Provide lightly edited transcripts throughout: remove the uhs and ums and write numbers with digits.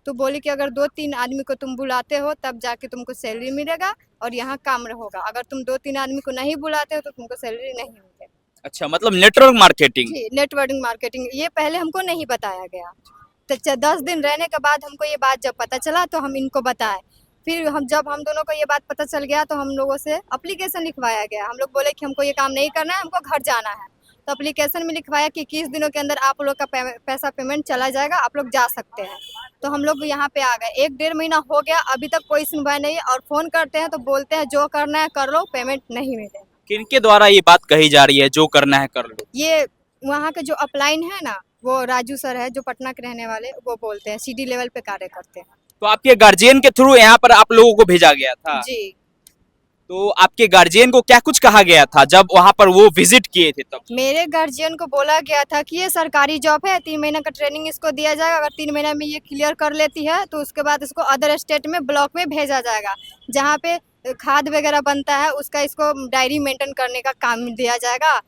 तो बोली कि अगर 2-3 आदमी को तुम बुलाते हो तब जाके तुमको सैलरी मिलेगा और यहाँ काम होगा, अगर तुम 2-3 आदमी को नहीं बुलाते हो तो तुमको सैलरी नहीं मिलेगी। अच्छा, मतलब नेटवर्क मार्केटिंग। जी, नेटवर्किंग मार्केटिंग, ये पहले हमको नहीं बताया गया। तो 10 दिन रहने के बाद हमको ये बात जब पता चला तो हम इनको बताए। फिर हम दोनों को ये बात पता चल गया तो हम लोगों से एप्लीकेशन लिखवाया गया। हम लोग बोले कि हमको ये काम नहीं करना है, हमको घर जाना है। तो एप्लीकेशन में लिखवाया कि 21 दिनों के अंदर आप लोग का पैसा पेमेंट चला जाएगा, आप लोग जा सकते हैं। तो हम लोग यहाँ पे आ गए। 1-1.5 महीना हो गया, अभी तक कोई सुनवाई नहीं है, और फोन करते हैं तो बोलते हैं जो करना है कर लो, पेमेंट नहीं मिलेगा। किनके द्वारा ये बात कही जा रही है, जो करना है कर लो? ये वहाँ के जो अपलाइन है ना, वो राजू सर है, जो पटना के रहने वाले, वो बोलते हैं, CD लेवल पे कार्य करते हैं। तो आपके गार्जियन के थ्रू यहाँ पर आप लोगों को भेजा गया था? जी। तो आपके गार्जियन को क्या कुछ कहा गया था जब वहाँ पर वो विजिट किए थे तब? मेरे गार्जियन को बोला गया था कि ये सरकारी जॉब है, 3 महीना का ट्रेनिंग इसको दिया जाएगा, अगर 3 महीना में ये क्लियर कर लेती है तो उसके बाद इसको अदर स्टेट में, ब्लॉक में भेजा जाएगा, जहाँ पे खाद वगैरह बनता है, उसका इसको डायरी मेंटेन करने का काम दिया जाएगा।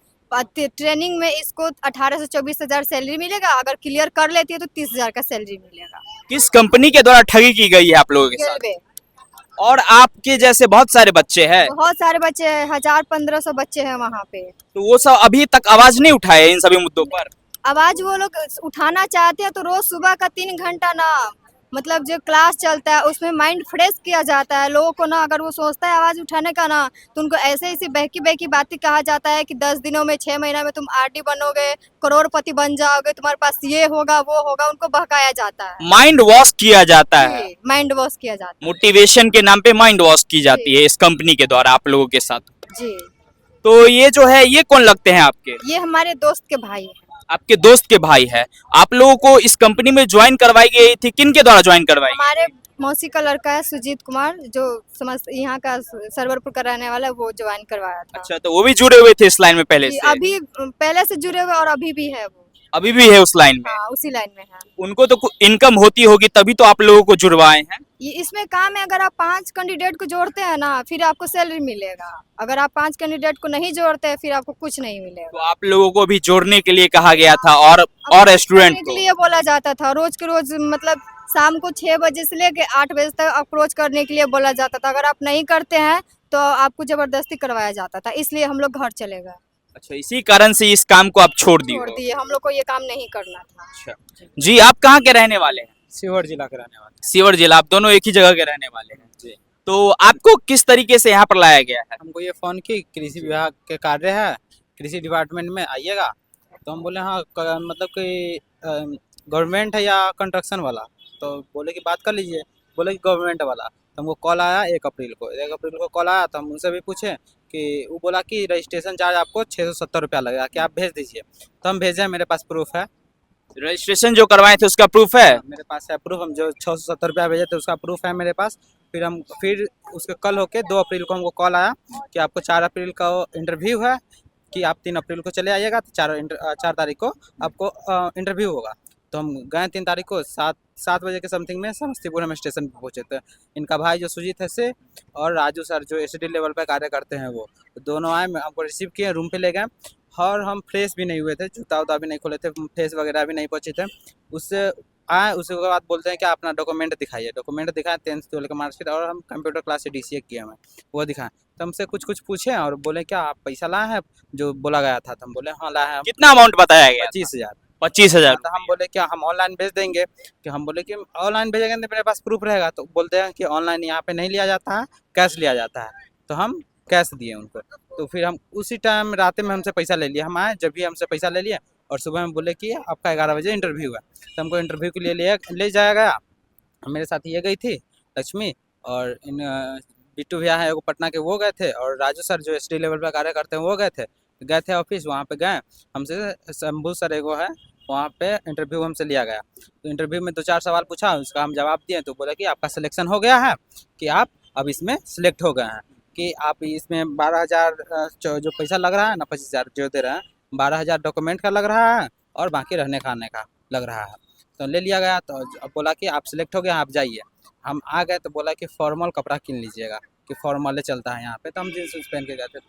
ट्रेनिंग में इसको 18 से 24 हजार सैलरी मिलेगा, अगर क्लियर कर लेती है तो 30 हजार का सैलरी मिलेगा। किस कंपनी के द्वारा ठगी की गई है आप लोगों के साथ? रेलवे। और आपके जैसे बहुत सारे बच्चे हैं, बहुत सारे बच्चे हैं, 1000-1500 बच्चे हैं वहाँ पे। तो वो सब अभी तक आवाज नहीं उठाए इन सभी मुद्दों पर? आवाज वो लोग उठाना चाहते हैं तो रोज सुबह का 3 घंटा ना, मतलब जो क्लास चलता है उसमें माइंड फ्रेश किया जाता है लोगों को ना। अगर वो सोचता है आवाज उठाने का ना, तो उनको ऐसे ऐसी बहकी बहकी बातें कहा जाता है कि 10 दिनों में, 6 महीना में तुम RD बनोगे, करोड़पति बन जाओगे, तुम्हारे पास ये होगा वो होगा, उनको बहकाया जाता है। माइंड वॉश किया जाता है, माइंड वॉश किया जाता है। मोटिवेशन के नाम पे माइंड वॉश की जाती है इस कंपनी के द्वारा आप लोगों के साथ। जी। तो ये जो है, ये कौन लगते हैं आपके? ये हमारे दोस्त के भाई है। आपके दोस्त के भाई है। आप लोगों को इस कंपनी में ज्वाइन करवाई गई थी, किन के द्वारा ज्वाइन करवाई गई? हमारे मौसी का लड़का है सुजीत कुमार, जो समझ यहाँ का सरवरपुर का रहने वाला है, वो ज्वाइन करवाया था। अच्छा, तो वो भी जुड़े हुए थे इस लाइन में पहले जी, से? अभी पहले से जुड़े हुए और अभी भी है वो। अभी भी है उस लाइन में? हाँ, उसी लाइन में है। उनको तो इनकम होती होगी तभी तो आप लोगों को जुड़वाए हैं। ये इसमें काम है, अगर आप 5 कैंडिडेट को जोड़ते हैं ना, फिर आपको सैलरी मिलेगा। अगर आप 5 कैंडिडेट को नहीं जोड़ते हैं, फिर आपको कुछ नहीं मिलेगा। तो आप लोगों को भी जोड़ने के लिए कहा गया था, और स्टूडेंट के लिए बोला जाता था, रोज के रोज, मतलब शाम को 6 बजे से लेके 8 बजे तक अप्रोच करने के लिए बोला जाता था। अगर आप नहीं करते हैं तो आपको जबरदस्ती करवाया जाता था, इसलिए हम लोग घर चले गए। अच्छा, इसी कारण से इस काम को आप छोड़ दिए? हम लोग को ये काम नहीं करना था। अच्छा जी, आप कहाँ के रहने वाले हैं? सीवर जिला के रहने वाले। सीवर जिला। आप दोनों एक ही जगह के रहने वाले हैं जी। तो आपको किस तरीके से यहाँ पर लाया गया है? हमको ये फोन की, कृषि विभाग के कार्य है, कृषि डिपार्टमेंट में आइएगा। तो हम बोले हाँ, मतलब कि गवर्नमेंट है या कंस्ट्रक्शन वाला? तो बोले कि बात कर लीजिए। बोले कि गवर्नमेंट वाला। तो हमको कॉल आया 1 अप्रैल को कॉल आया। तो हम उनसे भी पूछे कि वो बोला कि रजिस्ट्रेशन चार्ज आपको 670 रुपया लगेगा, कि आप भेज दीजिए। तो हम भेजे, मेरे पास प्रूफ है। रजिस्ट्रेशन जो करवाए थे उसका प्रूफ है? मेरे पास है प्रूफ। हम जो 670 रुपया भेजे थे उसका प्रूफ है मेरे पास। फिर उसके कल होके 2 अप्रैल को हमको कॉल आया कि आपको 4 अप्रैल का इंटरव्यू है, कि आप 3 अप्रैल को चले आइएगा। तो 4 तारीख को आपको इंटरव्यू होगा। तो हम गए 3 तारीख को 7 बजे के समथिंग में समस्तीपुर हम स्टेशन पर पहुँचे थे। इनका भाई जो सुजीत है से, और राजू सर जो SD लेवल पर कार्य करते हैं, वो दोनों आए, हमको रिसीव किए, रूम पे ले गए। और हम फ्रेश भी नहीं हुए थे, जूता उता भी नहीं खोले थे, फेस वगैरह भी नहीं पहुँचे थे। उससे आए, उसके बाद बोलते हैं कि आप अपना डॉक्यूमेंट दिखाइए। डॉक्यूमेंट दिखाए, 10th ट्वेल्थ का मार्कशीट, और हम कंप्यूटर क्लास से DCA किए हमें, वो दिखाएं। तो हमसे कुछ पूछे और बोले क्या आप पैसा लाए हैं जो बोला गया था? तो हम बोले हाँ लाए हैं। कितना अमाउंट बताया गया? 25,000। 25,000। तो हम बोले क्या हम ऑनलाइन भेज देंगे? कि हम बोले कि ऑनलाइन भेजेंगे तो मेरे पास प्रूफ रहेगा। तो बोलते हैं कि ऑनलाइन यहाँ पे नहीं लिया जाता है, कैश लिया जाता है। तो हम कैश दिए उनको। तो फिर हम उसी टाइम रात में हमसे पैसा ले लिया। हम आए, जब भी हमसे पैसा ले लिया, और सुबह में बोले कि आपका 11 बजे इंटरव्यू है। तो हमको इंटरव्यू के लिए ले जाया गया। मेरे साथ ये गई थी लक्ष्मी, और इन बिट्टू भैया है वो पटना के, वो गए थे, और राजू सर जो SD लेवल पर कार्य करते हैं वो गए थे ऑफिस। वहाँ पे गए, हमसे शंभू सर एगो है, वहाँ पे इंटरव्यू हमसे लिया गया। तो इंटरव्यू में 2-4 सवाल पूछा, उसका हम जवाब दिए। तो बोला कि आपका सिलेक्शन हो गया है, कि आप अब इसमें सिलेक्ट हो गए हैं, कि आप इसमें 12,000 जो पैसा लग रहा है ना, 25,000 जो दे रहे हैं, 12,000 डॉक्यूमेंट का लग रहा है, और बाकी रहने खाने का लग रहा है। तो ले लिया गया। तो बोला कि आप सिलेक्ट हो गए, आप जाइए। हम आ गए तो बोला कि फॉर्मल कपड़ा किन लीजिएगा, कि फॉर्मल चलता है यहाँ पे। तो हम जींस पहन के गए थे।